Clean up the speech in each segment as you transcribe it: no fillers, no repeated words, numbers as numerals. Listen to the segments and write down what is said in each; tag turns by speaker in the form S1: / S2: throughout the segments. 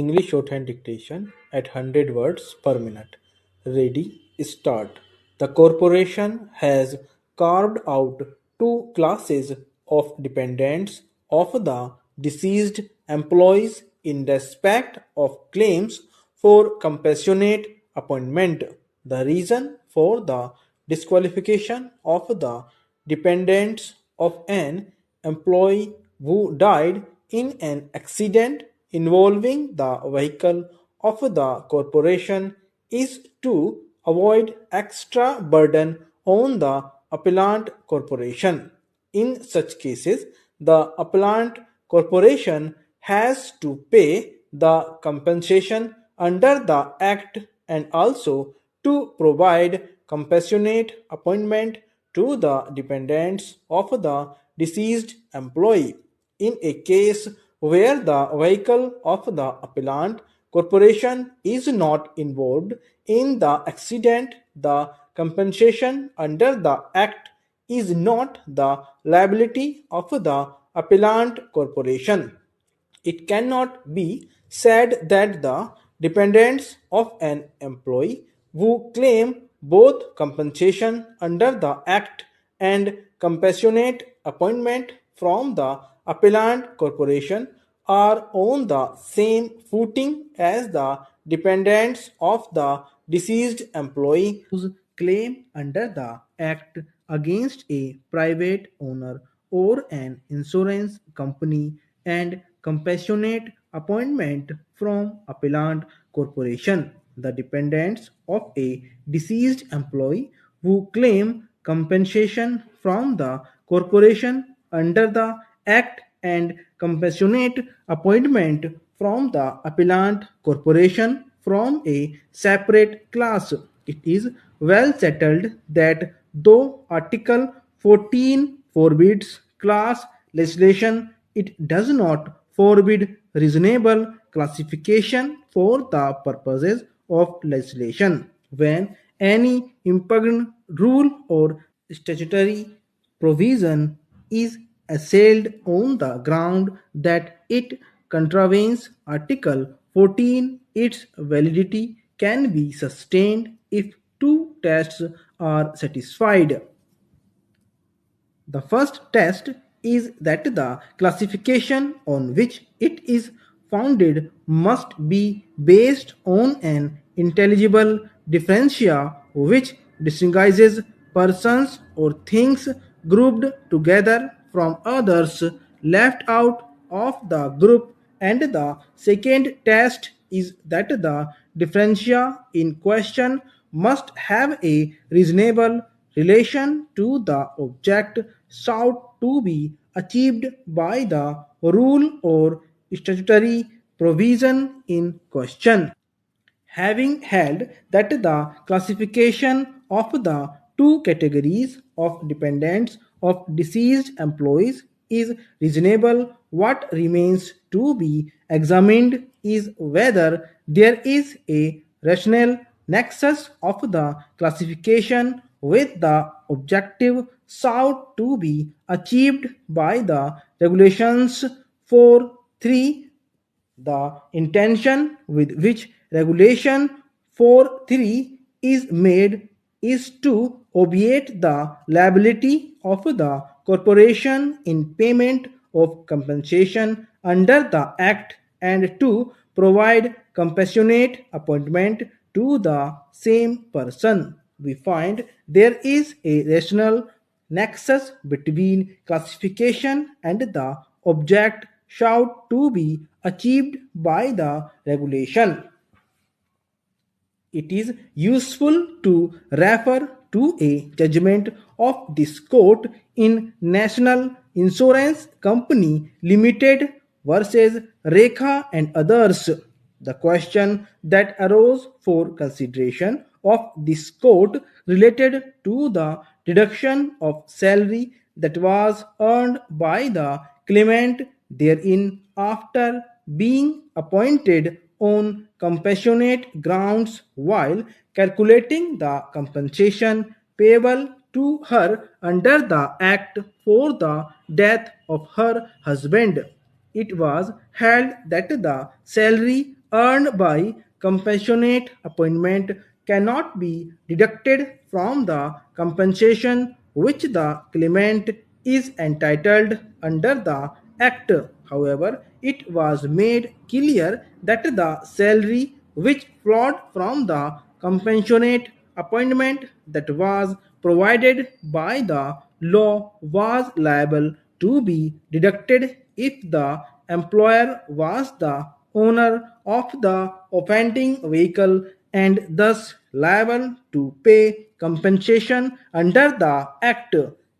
S1: English shorthand dictation at 100 words per minute. Ready, start. The corporation has carved out two classes of dependents of the deceased employees in respect of claims for compassionate appointment. The reason for the disqualification of the dependents of an employee who died in an accident involving the vehicle of the corporation is to avoid extra burden on the appellant corporation. In such cases, the appellant corporation has to pay the compensation under the Act and also to provide compassionate appointment to the dependents of the deceased employee. In a case where the vehicle of the appellant corporation is not involved in the accident, the compensation under the Act is not the liability of the appellant corporation. It cannot be said that the dependents of an employee who claim both compensation under the Act and compassionate appointment from the appellant corporation are on the same footing as the dependents of the deceased employee whose claim under the Act against a private owner or an insurance company and compassionate appointment from appellant corporation. The dependents of a deceased employee who claim compensation from the corporation under the Act and compassionate appointment from the appellant corporation from a separate class. It is well settled that though Article 14 forbids class legislation, it does not forbid reasonable classification for the purposes of legislation. When any impugned rule or statutory provision is assailed on the ground that it contravenes Article 14, its validity can be sustained if two tests are satisfied. The first test is that the classification on which it is founded must be based on an intelligible differentia which distinguishes persons or things grouped together from others left out of the group, and the second test is that the differentia in question must have a reasonable relation to the object sought to be achieved by the rule or statutory provision in question. Having held that the classification of the two categories of dependents of deceased employees is reasonable, what remains to be examined is whether there is a rational nexus of the classification with the objective sought to be achieved by the regulations. 4.3, the intention with which regulation 4.3 is made is to obviate the liability of the corporation in payment of compensation under the Act and to provide compassionate appointment to the same person. We find there is a rational nexus between classification and the object sought to be achieved by the regulation. It is useful to refer to a judgment of this court in National Insurance Company Limited versus Rekha and others. The question that arose for consideration of this court related to the deduction of salary that was earned by the claimant therein after being appointed on compassionate grounds while calculating the compensation payable to her under the Act for the death of her husband. It was held that the salary earned by compassionate appointment cannot be deducted from the compensation which the claimant is entitled under the Act. However, it was made clear that the salary which flowed from the compassionate appointment that was provided by the law was liable to be deducted if the employer was the owner of the offending vehicle and thus liable to pay compensation under the Act.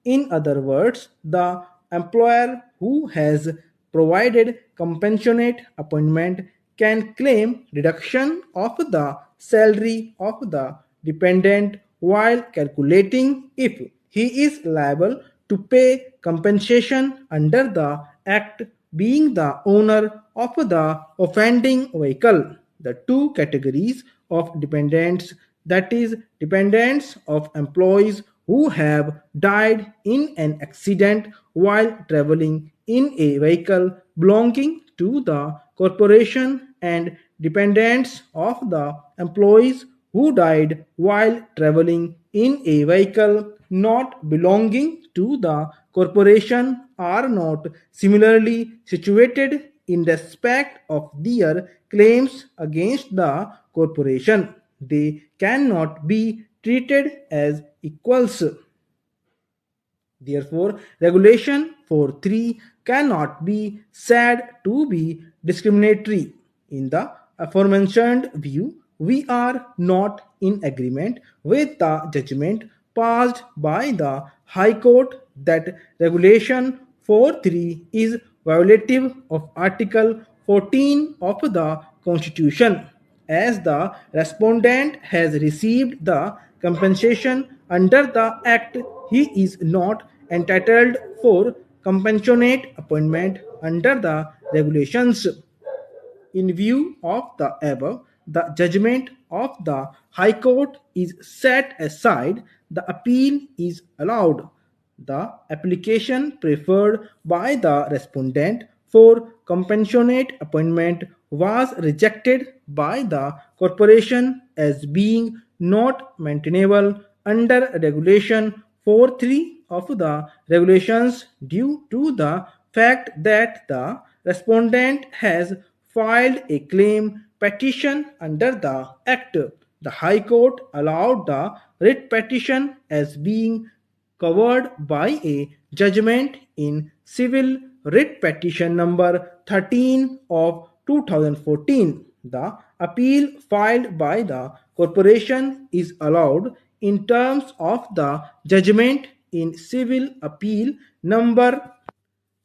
S1: In other words, the employer who has provided compassionate appointment can claim reduction of the salary of the dependent while calculating if he is liable to pay compensation under the Act, being the owner of the offending vehicle. The two categories of dependents, that is, dependents of employees who have died in an accident while traveling in a vehicle belonging to the corporation, and dependents of the employees who died while traveling in a vehicle not belonging to the corporation are not similarly situated in respect of their claims against the corporation. They cannot be treated as equals. Therefore, Regulation 4.3 cannot be said to be discriminatory. In the aforementioned view, we are not in agreement with the judgment passed by the High Court that Regulation 4.3 is violative of Article 14 of the Constitution. As the respondent has received the compensation under the Act, he is not entitled for compassionate appointment under the regulations. In view of the above, the judgment of the High Court is set aside, the appeal is allowed. The application preferred by the respondent for compassionate appointment was rejected by the corporation as being not maintainable under Regulation 4.3 of the regulations due to the fact that the respondent has filed a claim petition under the Act. The High Court allowed the writ petition as being covered by a judgment in Civil Writ Petition number 13 of 2014. The appeal filed by the corporation is allowed in terms of the judgment in Civil Appeal number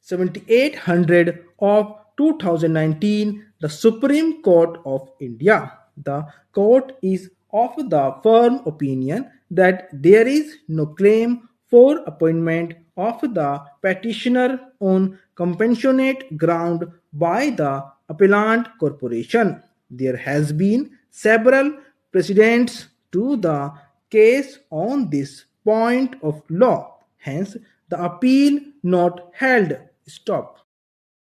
S1: 7800 of 2019, the Supreme Court of India. The court is of the firm opinion that there is no claim for appointment of the petitioner on compassionate ground by the appellant corporation. There has been several precedents to the case on this point of law. Hence, the appeal not held. Stop.